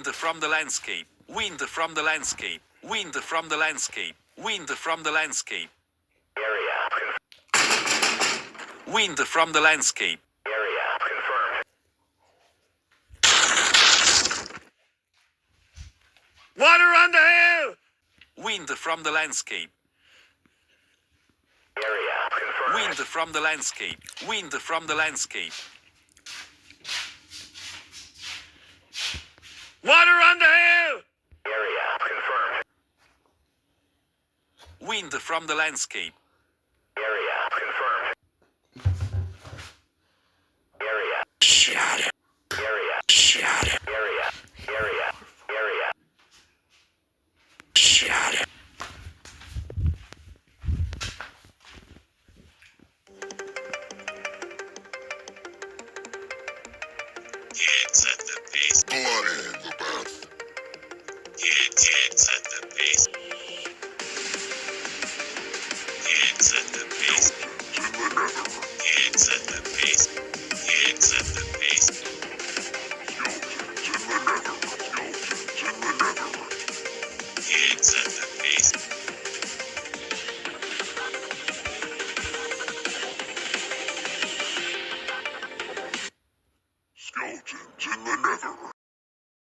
Wind from the landscape. Wind from the landscape. Wind from the landscape. Wind from the landscape. Area. Wind from the landscape. Area. Confirmed. Water on the hill! Wind from the landscape. Area. Confirmed. Wind from the landscape. Wind from the landscape. Water on the hill! Area. Confirmed. Wind from the landscape. Area. Confirmed. Area. Shut it. Area. Shut it. Area. Area. Area. Shut it. Kids at the base. Blood in the bath. Kids at the base.